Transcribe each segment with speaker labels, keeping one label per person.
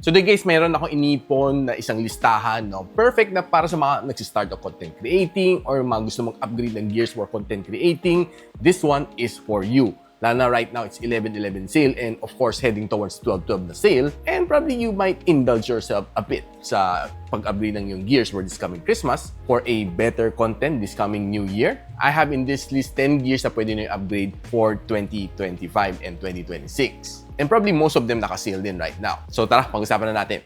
Speaker 1: Today guys, mayroon akong inipon na isang listahan, no? Perfect na para sa mga nagsistart of content creating or mga gusto mag-upgrade ng gears for content creating. This one is for you. Lalo na right now, it's 11/11 sale and of course, heading towards 12/12 na sale. And probably you might indulge yourself a bit sa pag-upgrade ng yung gears for this coming Christmas for a better content this coming New Year. I have in this list 10 gears na pwede nyo i-upgrade for 2025 and 2026. And probably most of them naka-sale din right now. So tara, pag-usapan na natin.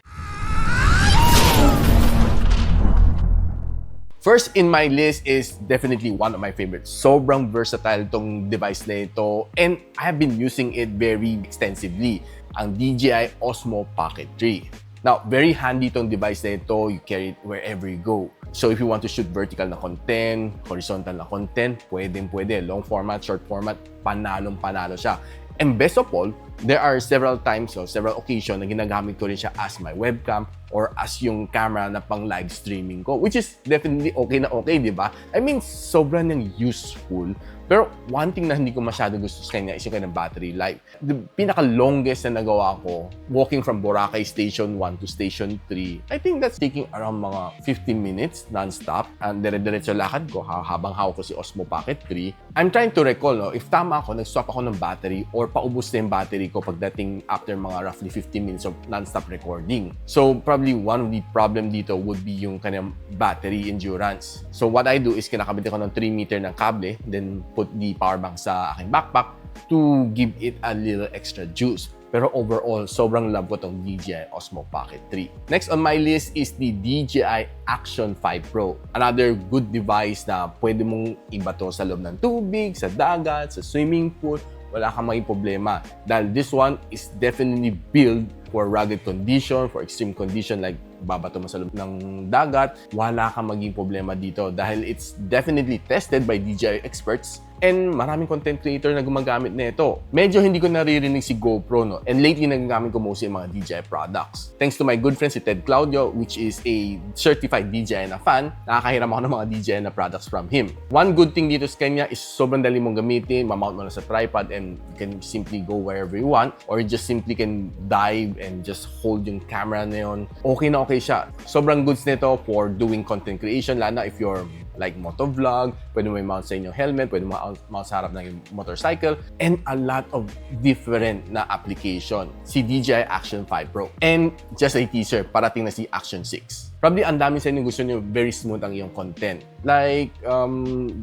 Speaker 1: First in my list is definitely one of my favorites. Sobrang versatile tong device na ito and I have been using it very extensively. Ang DJI Osmo Pocket 3. Now, very handy tong device na ito. You carry it wherever you go. So if you want to shoot vertical na content, horizontal na content, pwede. Long format, short format, panalo siya. And best of all, there are several times or several occasions na ginagamit ko rin siya as my webcam or as yung camera na pang live streaming ko, which is definitely okay, di ba? I mean, sobrang nang useful. Pero one thing na hindi ko masyado gusto sa kanya is yung kanyang battery life. The pinaka-longest na nagawa ko, walking from Boracay Station 1 to Station 3, I think that's taking around mga 15 minutes non-stop. And dire-diretso lakad ko habang hawak ko si Osmo Pocket 3. I'm trying to recall, no, if tama ako, nag-swap ako ng battery or paubos na yung battery ko pagdating after mga roughly 15 minutes of non-stop recording. So probably one of the problem dito would be yung kanyang battery endurance. So what I do is kinakabit ko ng 3 meter ng kable, then put the power bank sa aking backpack to give it a little extra juice. Pero overall, sobrang love ko tong DJI Osmo Pocket 3. Next on my list is the DJI Action 5 Pro. Another good device na pwede mong ibato sa loob ng tubig, sa dagat, sa swimming pool. Wala kang maging problema. Dahil this one is definitely built for rugged condition, for extreme condition like babato mo sa loob ng dagat, wala kang maging problema dito dahil it's definitely tested by DJI experts and maraming content creator na gumagamit na ito. Medyo hindi ko naririnig si GoPro, no? And lately, nagagamit ko mostly mga DJI products. Thanks to my good friend si Ted Claudio, which is a certified DJI na fan, nakakahiram ako ng mga DJI na products from him. One good thing dito sa kanya is sobrang dali mong gamitin, mamount mo na sa tripod and you can simply go wherever you want or you just simply can dive and just hold yung camera na yun. Okay na okay siya. Sobrang goods nito for doing content creation, lalo na if you're like motovlog, pwede mo i-mount sa inyong helmet, pwede mo mount sa harap ng yung motorcycle, and a lot of different na application. Si DJI Action 5 Pro. And just a teaser, parating na si Action 6. Probably ang dami sa inyo gusto nyo very smooth ang iyong content. Like,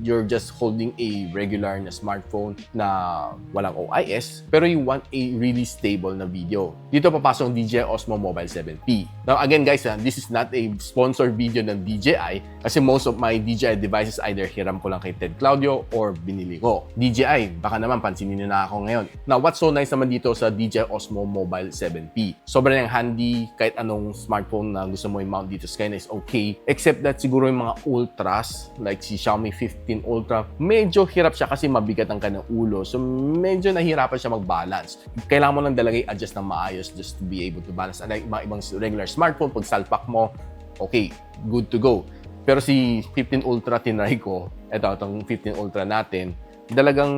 Speaker 1: you're just holding a regular na smartphone na walang OIS, pero you want a really stable na video. Dito papasok ang DJI Osmo Mobile 7P. Now again guys, this is not a sponsored video ng DJI kasi most of my DJI devices either hiram ko lang kay Ted Claudio or binili ko. DJI, baka naman pansinin nyo na ako ngayon. Now, what's so nice naman dito sa DJI Osmo Mobile 7P? Sobrang handy, kahit anong smartphone na gusto mo i-mount dito sa kanya is okay. Except that siguro yung mga ultras, like si Xiaomi 15 Ultra, medyo hirap siya kasi mabigat ang kanyang ulo. So, medyo nahirapan siya mag-balance. Kailangan mo lang talaga i-adjust ng maayos just to be able to balance. Like mga ibang regular smartphone, pag salpak mo, okay, good to go. Pero si 15 Ultra tinry ko, itong 15 Ultra natin, talagang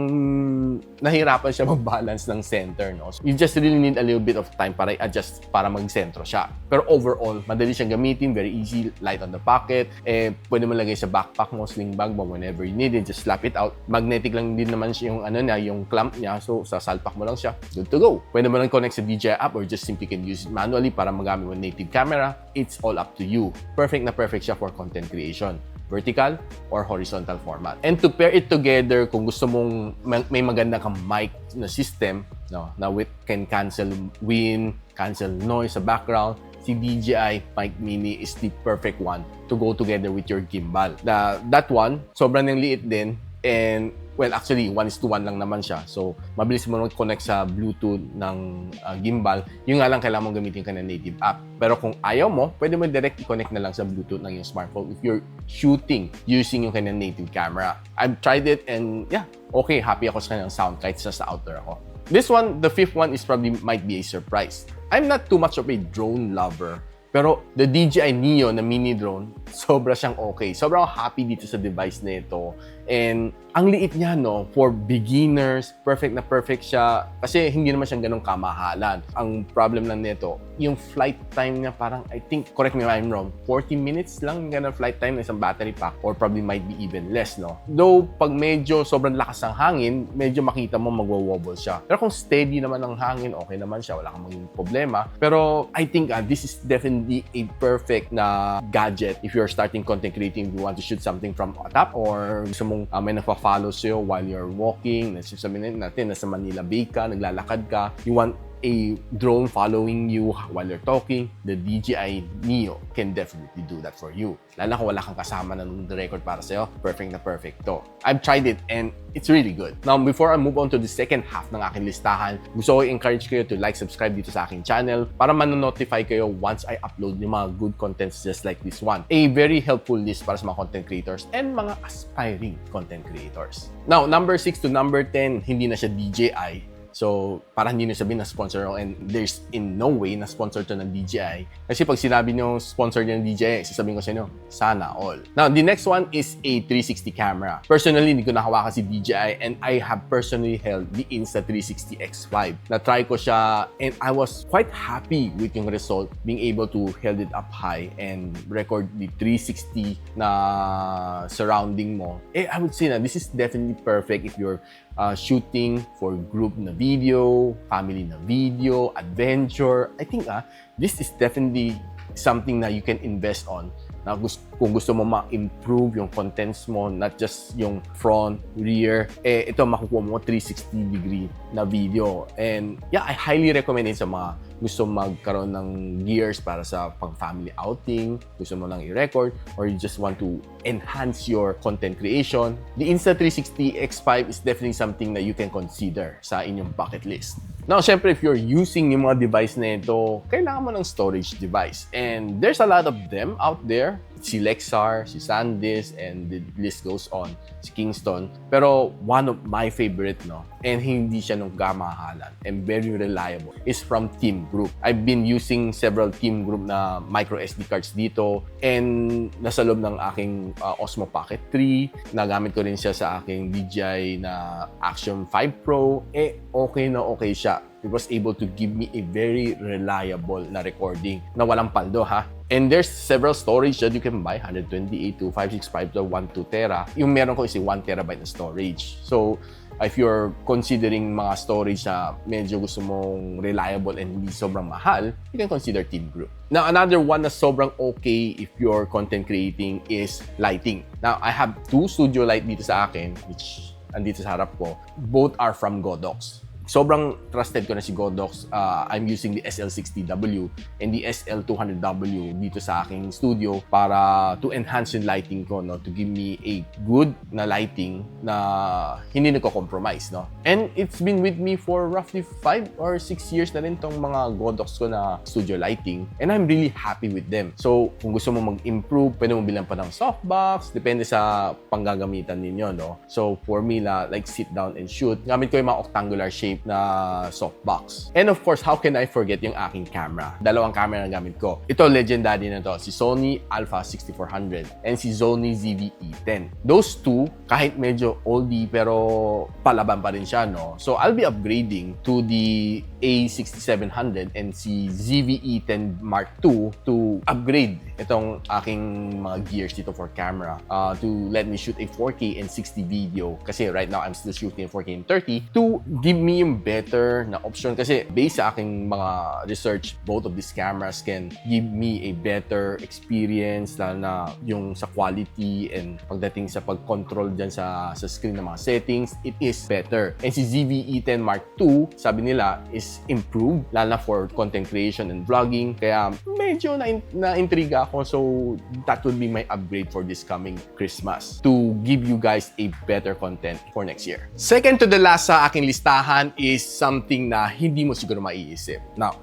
Speaker 1: nahirapan siya mag-balance ng center, no? So, you just really need a little bit of time para i-adjust para mag-sentro siya. Pero overall, madali siyang gamitin, very easy, light on the pocket, pwede mo lagay sa backpack mo, sling bag mo, whenever you need it, just slap it out. Magnetic lang din naman siya yung yung clamp niya, so sa salpak mo lang siya, good to go. Pwede mo lang connect sa DJI app or just simply can use it manually para magamit mo native camera. It's all up to you. Perfect na perfect siya for content creation. Vertical or horizontal format. And to pair it together, kung gusto mong may maganda kang mic na system, no, na can cancel wind, cancel noise sa background, si DJI Mic Mini is the perfect one to go together with your gimbal. That one, sobrang nang liit din and well, actually, 1:1 lang naman siya. So, mabilis mo mag-connect sa Bluetooth ng gimbal. Yung nga lang, kailangan mong gamitin ka ng native app. Pero kung ayaw mo, pwede mo direct i-connect na lang sa Bluetooth ng yung smartphone if you're shooting using yung kanyang native camera. I've tried it and yeah, okay, happy ako sa kanyang sound kahit sa outdoor ako. This one, the fifth one is probably might be a surprise. I'm not too much of a drone lover. Pero the DJI Neo na mini drone, sobra siyang okay. Sobrang happy dito sa device na ito. And ang liit niya, no, for beginners, perfect na perfect siya kasi hindi naman siyang ganong kamahalan. Ang problem lang nito, yung flight time niya parang, I think, correct me if I'm wrong, 40 minutes lang ganun flight time ng isang battery pack or probably might be even less, no? Though, pag medyo sobrang lakas ng hangin, medyo makita mo magwo-wobble siya. Pero kung steady naman ang hangin, okay naman siya, wala kang maging problema. Pero I think this is definitely a perfect na gadget if you're starting content creating, if you want to shoot something from a top or gusto mong may nagpa-follow sa'yo while you're walking, sabihin natin, nasa Manila Bay ka, naglalakad ka, you want a drone following you while you're talking, the DJI Neo can definitely do that for you. Lalo kung wala kang kasama na record para sa'yo, perfect na perfect to. I've tried it and it's really good. Now, before I move on to the second half ng aking listahan, gusto ko i-encourage kayo to like, subscribe dito sa aking channel para manonotify kayo once I upload yung mga good contents just like this one. A very helpful list para sa mga content creators and mga aspiring content creators. Now, number 6 to number 10, hindi na siya DJI. So, para hindi nyo sabihin na sponsor ako and there's in no way na sponsor to ng DJI. Kasi pag sinabi nyo sponsor nyo ng DJI, sasabihin ko sa inyo, sana all. Now, the next one is a 360 camera. Personally, hindi ko nahawakan si DJI and I have personally held the Insta360 X5. Na-try ko siya and I was quite happy with yung result, being able to hold it up high and record the 360 na surrounding mo. I would say na this is definitely perfect if you're shooting for group na video, family na video, adventure. I think this is definitely something na you can invest on. Na kung gusto mo ma-improve yung contents mo, not just yung front, rear, ito makukuha mo 360 degree na video. And yeah, I highly recommend it sa mga gusto magkaroon ng gears para sa pang-family outing, gusto mo lang i-record, or you just want to enhance your content creation. The Insta360 X5 is definitely something that you can consider sa inyong bucket list. Now, syempre, if you're using yung mga device na ito, kailangan mo ng storage device. And there's a lot of them out there. Si Lexar, si SanDisk, and the list goes on. Si Kingston. Pero one of my favorite, no, and hindi siya nung kamahalan and very reliable, is from Teamgroup. I've been using several Teamgroup na micro SD cards dito and nasa loob ng aking Osmo Pocket 3. Nagamit ko rin siya sa aking DJI na Action 5 Pro. Okay na okay siya. It was able to give me a very reliable na recording na walang paldo, ha. And there's several storage that you can buy, 128 to 565 to 1.2 tera. Yung meron ko is a 1 terabyte na storage. So, if you're considering mga storage na medyo gusto mong reliable and hindi sobrang mahal, you can consider Teamgroup. Now, another one na sobrang okay if you're content creating is lighting. Now, I have 2 studio light dito sa akin, which andito sa harap ko. Both are from GODOX. Sobrang trusted ko na si GODOX. I'm using the SL60W and the SL200W dito sa aking studio para to enhance yung lighting ko, no, to give me a good na lighting na hindi nagko-compromise, no. And it's been with me for roughly 5 or 6 years na rin tong mga GODOX ko na studio lighting and I'm really happy with them. So, kung gusto mo mag-improve, pwede mo bilang pa ng softbox, depende sa panggagamitan ninyo, no. So, for me, like sit down and shoot, gamit ko yung mga octangular shape na softbox. And of course, how can I forget yung aking camera? Dalawang camera na gamit ko. Ito, legendary na to. Si Sony Alpha 6400 and si SONY ZV E10. Those two, kahit medyo oldie, pero palaban pa rin siya, no? So, I'll be upgrading to the A6700 and si ZV E10 Mark II to upgrade itong aking mga gears dito for camera to let me shoot a 4K and 60 video. Kasi right now, I'm still shooting 4K and 30 to give me yung better na option kasi based sa aking mga research, both of these cameras can give me a better experience lalo na yung sa quality and pagdating sa pag-control dyan sa screen ng mga settings, it is better. And si ZV E10 Mark II, sabi nila, is improved lalo na for content creation and vlogging. Kaya medyo na-intriga ako. So that would be my upgrade for this coming Christmas to give you guys a better content for next year. Second to the last sa aking listahan is something na hindi mo siguro maiisip. Now,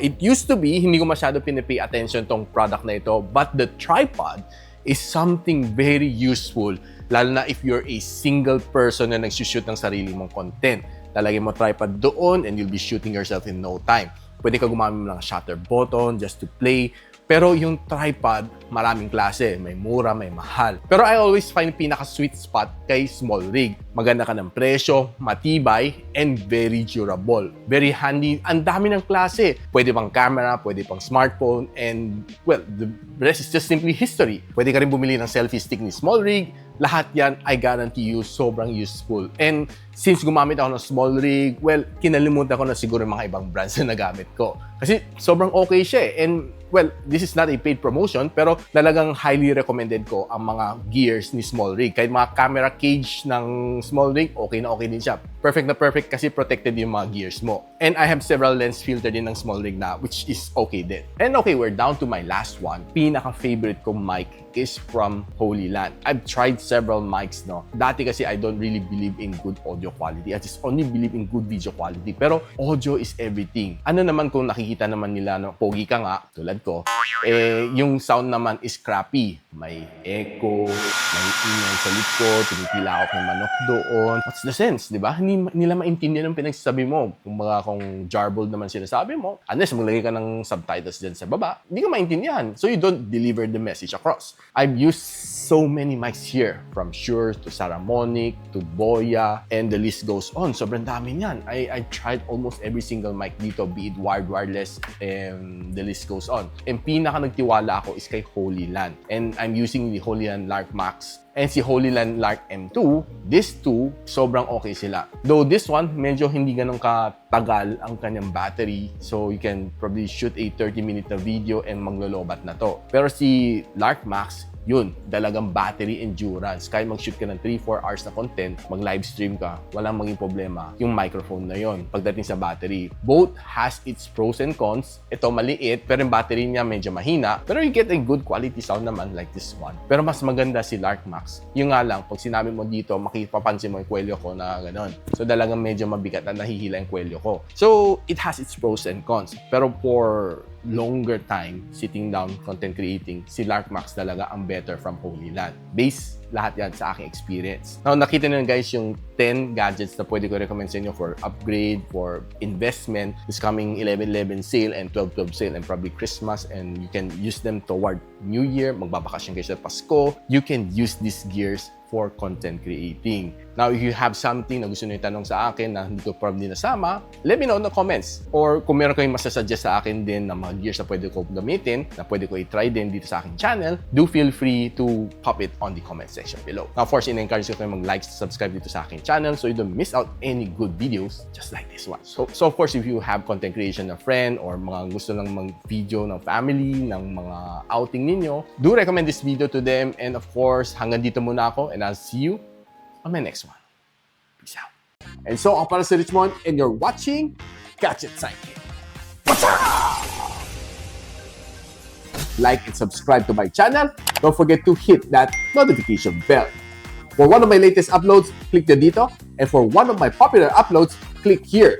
Speaker 1: it used to be, hindi ko masyado pinipay attention tong product na ito, but the tripod is something very useful, lalo na if you're a single person na nagsushoot ng sarili mong content. Lalagay mo tripod doon and you'll be shooting yourself in no time. Pwede ka gumamit ng shutter button just to play, Pero yung tripod, maraming klase. May mura, may mahal. Pero I always find pinaka-sweet spot kay Smallrig. Maganda ka ng presyo, matibay, and very durable. Very handy. Ang dami ng klase. Pwede pang camera, pwede pang smartphone, and well, the rest is just simply history. Pwede ka rin bumili ng selfie stick ni Smallrig. Lahat yan, I guarantee you, sobrang useful. And since gumamit ako ng Smallrig, well, kinalimutan ko na siguro yung mga ibang brands na nagamit ko. Kasi sobrang okay siya eh. And well, this is not a paid promotion, pero talagang highly recommended ko ang mga gears ni Smallrig. Kahit mga camera cage ng Smallrig, okay na okay din siya. Perfect na perfect kasi protected yung mga gears mo. And I have several lens filter din ng Smallrig na, which is okay din. And okay, we're down to my last one. Pinaka-favorite kong mic is from Hollyland. I've tried several mics, no? Dati kasi I don't really believe in good audio quality. I just only believe in good video quality. Pero audio is everything. Ano naman kung nakikita naman nila, no? Pogi ka nga, tulad ko, yung sound naman is crappy. May echo, may ingay sa likod, tumitilawak ng manok doon. What's the sense, di ba? Hindi nila maintindihan ang pinagsasabi mo. Kung jarbled naman sinasabi mo, unless maglagay ka ng subtitles dyan sa baba, hindi ka maintindihan. So you don't deliver the message across. I've used so many mics here, from Shure to Saramonic to Boya, and the list goes on. Sobrang dami niyan. I tried almost every single mic dito, be it wired, wireless, and the list goes on. And pinaka nagtiwala ako is kay Hollyland. And I'm using the Hollyland Lark Max and si Hollyland Lark M2. These two, sobrang okay sila. Though this one, medyo hindi ganun katagal ang kanyang battery. So you can probably shoot a 30-minute na video and maglolobat na to. Pero si Lark Max, yun, dalagang battery endurance. Kahit mag-shoot ka ng 3-4 hours na content, mag-livestream ka, walang maging problema yung microphone na yon pagdating sa battery. Both has its pros and cons. Ito maliit, pero yung battery niya medyo mahina. Pero you get a good quality sound naman like this one. Pero mas maganda si Lark Max. Yung nga lang, pag sinabi mo dito, makipapansin mo yung kwelyo ko na gano'n. So talagang medyo mabigat na nahihila yung kwelyo ko. So it has its pros and cons. Pero for longer time sitting down content creating, si Lark Max talaga ang better from Hollyland. Base lahat yan sa aking experience. Now, nakita nyo guys yung 10 gadgets na pwede ko recommend sa inyo for upgrade, for investment. This coming 11/11 sale and 12/12 sale and probably Christmas, and you can use them toward New Year. Magbabakasyon kayo sa Pasko. You can use these gears for content creating. Now, if you have something na gusto nyo itanong sa akin na hindi ko probably nasama, let me know in the comments. Or kung meron kayong masasuggest sa akin din na mga gears na pwede ko gamitin, na pwede ko i-try din dito sa aking channel, do feel free to pop it on the comment section below. Now, of course, in-encourage ko kayo mag-like, subscribe dito sa aking channel so you don't miss out any good videos just like this one. So of course, if you have content creation na friend or mga gusto lang mag-video ng family, ng mga outing ninyo, do recommend this video to them. And of course, hanggang dito muna ako, and I'll see you on my next one. Peace out. And so, ako para si Richmond, and you're watching Gadget Sidekick. Like and subscribe to my channel. Don't forget to hit that notification bell. For one of my latest uploads, click the dito. And for one of my popular uploads, click here.